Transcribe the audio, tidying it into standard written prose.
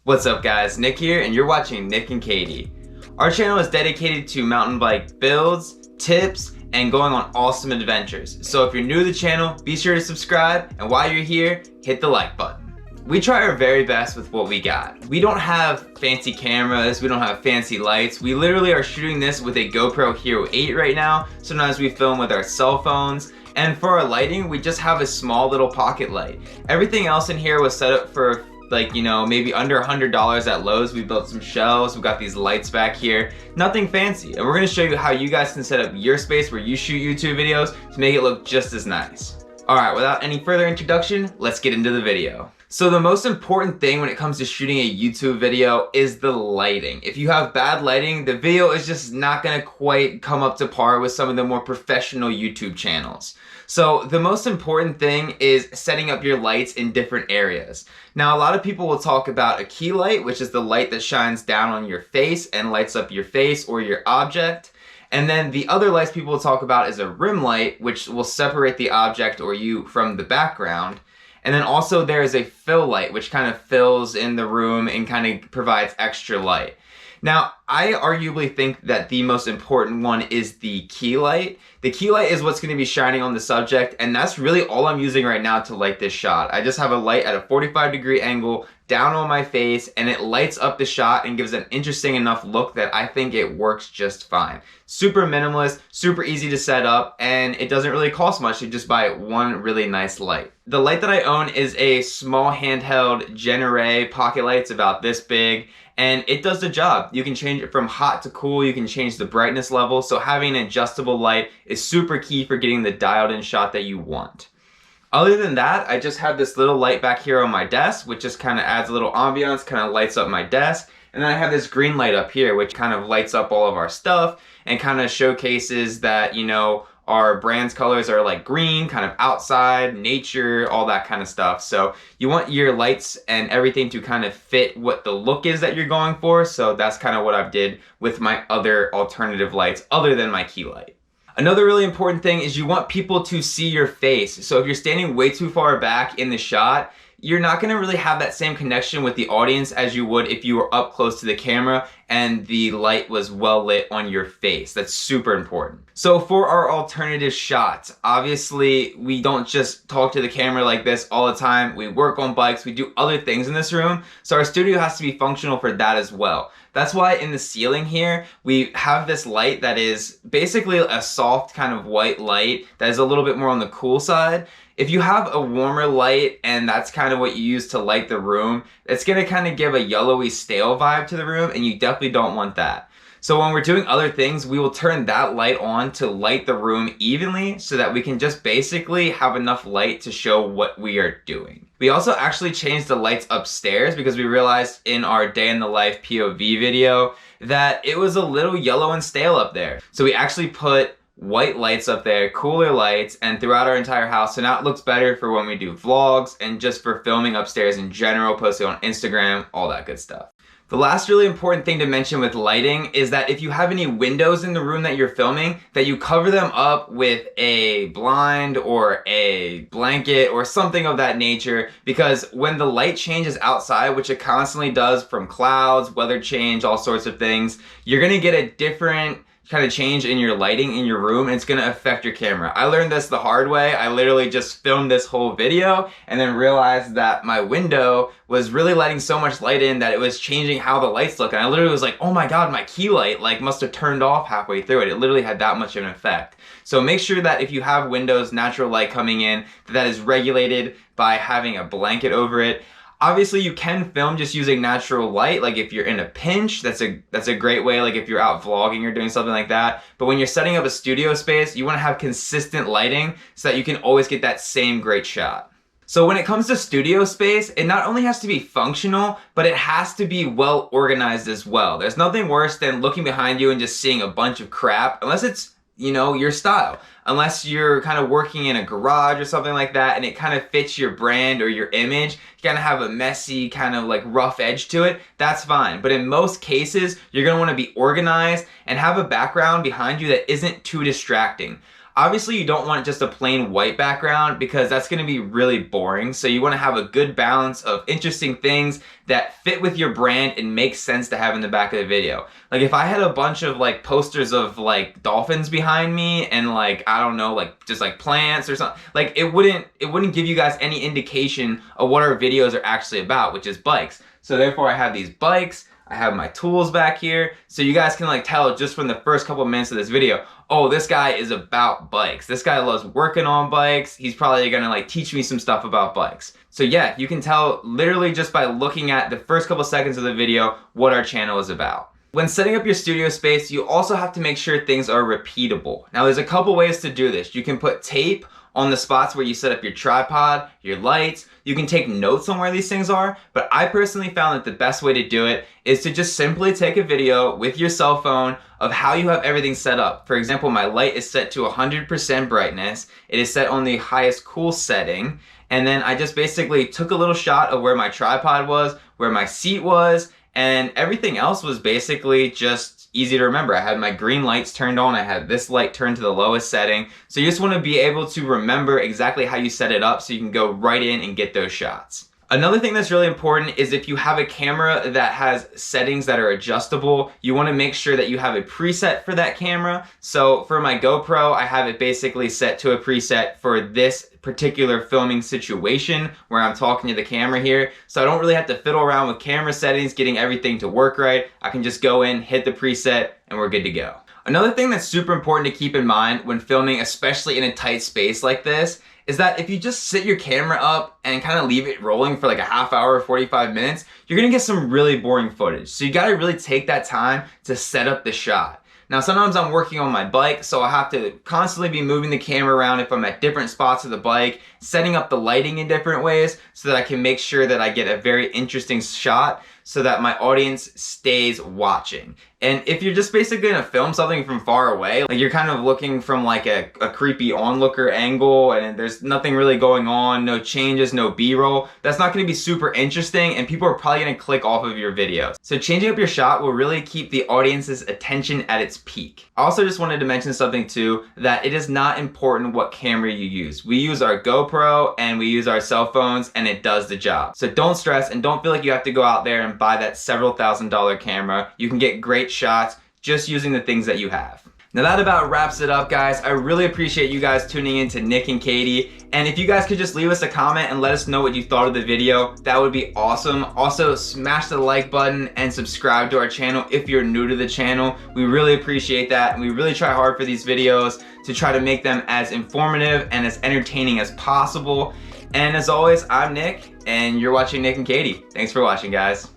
What's up guys, Nick here and you're watching Nick and Katie. Our channel is dedicated to mountain bike builds, tips, and going on awesome adventures. So if you're new to the channel, be sure to subscribe, and while you're here, hit the like button. We try our very best with what we got. We don't have fancy cameras, we don't have fancy lights. We literally are shooting this with a GoPro Hero 8 right now. Sometimes we film with our cell phones. And for our lighting, we just have a small little pocket light. Everything else in here was set up for maybe under $100 at Lowe's. We built some shelves, we've got these lights back here, nothing fancy. And we're gonna show you how you guys can set up your space where you shoot YouTube videos to make it look just as nice. All right, without any further introduction, let's get into the video. So the most important thing when it comes to shooting a YouTube video is the lighting. If you have bad lighting, the video is just not gonna quite come up to par with some of the more professional YouTube channels. So the most important thing is setting up your lights in different areas. Now, a lot of people will talk about a key light, which is the light that shines down on your face and lights up your face or your object. And then the other lights people will talk about is a rim light, which will separate the object or you from the background. And then also there is a fill light, which kind of fills in the room and kind of provides extra light. Now, I arguably think that the most important one is the key light. The key light is what's going to be shining on the subject, and that's really all I'm using right now to light this shot. I just have a light at a 45-degree angle down on my face, and it lights up the shot and gives an interesting enough look that I think it works just fine. Super minimalist, super easy to set up, and it doesn't really cost much to just buy one really nice light. The light that I own is a small handheld Gen pocket light. It's about this big, and it does the job. You can change it from hot to cool, you can change the brightness level, so having an adjustable light is super key for getting the dialed in shot that you want. Other than that, I just have this little light back here on my desk, which just kind of adds a little ambiance, kind of lights up my desk. And then I have this green light up here, which kind of lights up all of our stuff and kind of showcases that, you know, our brand's colors are like green, kind of outside, nature, all that kind of stuff. So you want your lights and everything to kind of fit what the look is that you're going for. So that's kind of what I did with my other alternative lights other than my key light. Another really important thing is you want people to see your face. So if you're standing way too far back in the shot, you're not gonna really have that same connection with the audience as you would if you were up close to the camera and the light was well lit on your face. That's super important. So for our alternative shots, obviously we don't just talk to the camera like this all the time. We work on bikes, we do other things in this room. So our studio has to be functional for that as well. That's why in the ceiling here, we have this light that is basically a soft kind of white light that is a little bit more on the cool side. If you have a warmer light and that's kind of what you use to light the room, it's gonna kind of give a yellowy stale vibe to the room, and you definitely don't want that. So when we're doing other things, we will turn that light on to light the room evenly so that we can just basically have enough light to show what we are doing. We also actually changed the lights upstairs because we realized in our day in the life POV video that it was a little yellow and stale up there. So we actually put white lights up there, cooler lights, and throughout our entire house. So now it looks better for when we do vlogs and just for filming upstairs in general, posting on Instagram, all that good stuff. The last really important thing to mention with lighting is that if you have any windows in the room that you're filming, that you cover them up with a blind or a blanket or something of that nature, because when the light changes outside, which it constantly does from clouds, weather change, all sorts of things, you're gonna get a different kind of change in your lighting in your room, and it's gonna affect your camera. I learned this the hard way. I literally just filmed this whole video and then realized that my window was really letting so much light in that it was changing how the lights look. And I literally was like, oh my God, my key light must have turned off halfway through it. It literally had that much of an effect. So make sure that if you have windows, natural light coming in, that is regulated by having a blanket over it. Obviously, you can film just using natural light, like if you're in a pinch, that's a great way, like if you're out vlogging or doing something like that. But when you're setting up a studio space, you want to have consistent lighting so that you can always get that same great shot. So when it comes to studio space, it not only has to be functional, but it has to be well organized as well. There's nothing worse than looking behind you and just seeing a bunch of crap, unless it's, you know, your style. Unless you're kind of working in a garage or something like that and it kind of fits your brand or your image, you kind of have a messy kind of like rough edge to it, that's fine. But in most cases, you're going to want to be organized and have a background behind you that isn't too distracting. Obviously, you don't want just a plain white background because that's going to be really boring. So you want to have a good balance of interesting things that fit with your brand and make sense to have in the back of the video. Like if I had a bunch of like posters of like dolphins behind me and like, I don't know, like just like plants or something, like it wouldn't give you guys any indication of what our videos are actually about, which is bikes. So therefore I have these bikes, I have my tools back here, so you guys can like tell just from the first couple of minutes of this video, oh, this guy is about bikes. This guy loves working on bikes. He's probably gonna like teach me some stuff about bikes. So yeah, you can tell literally just by looking at the first couple seconds of the video what our channel is about. When setting up your studio space, you also have to make sure things are repeatable. Now there's a couple ways to do this. You can put tape on the spots where you set up your tripod, your lights. You can take notes on where these things are, but I personally found that the best way to do it is to just simply take a video with your cell phone of how you have everything set up. For example, my light is set to 100% brightness. It is set on the highest cool setting. And then I just basically took a little shot of where my tripod was, where my seat was, and everything else was basically just easy to remember. I had my green lights turned on, I had this light turned to the lowest setting. So you just want to be able to remember exactly how you set it up so you can go right in and get those shots. Another thing that's really important is if you have a camera that has settings that are adjustable, you want to make sure that you have a preset for that camera. So for my GoPro, I have it basically set to a preset for this particular filming situation where I'm talking to the camera here. So I don't really have to fiddle around with camera settings, getting everything to work right. I can just go in, hit the preset, and we're good to go. Another thing that's super important to keep in mind when filming, especially in a tight space like this, is that if you just sit your camera up and kind of leave it rolling for like a half hour, 45 minutes, you're gonna get some really boring footage. So you gotta really take that time to set up the shot. Now sometimes I'm working on my bike, so I have to constantly be moving the camera around if I'm at different spots of the bike, setting up the lighting in different ways so that I can make sure that I get a very interesting shot so that my audience stays watching. And if you're just basically gonna film something from far away, like you're kind of looking from like a creepy onlooker angle and there's nothing really going on, no changes, no B-roll, that's not gonna be super interesting and people are probably gonna click off of your videos. So changing up your shot will really keep the audience's attention at its peak. I also just wanted to mention something too, that it is not important what camera you use. We use our GoPro and we use our cell phones and it does the job. So don't stress and don't feel like you have to go out there and buy that several $1,000 camera. You can get great shots just using the things that you have. Now that about wraps it up, guys. I really appreciate you guys tuning in to Nick and Katie. And if you guys could just leave us a comment and let us know what you thought of the video, that would be awesome. Also, smash the like button and subscribe to our channel if you're new to the channel. We really appreciate that. And we really try hard for these videos to try to make them as informative and as entertaining as possible. And as always, I'm Nick, and you're watching Nick and Katie. Thanks for watching, guys.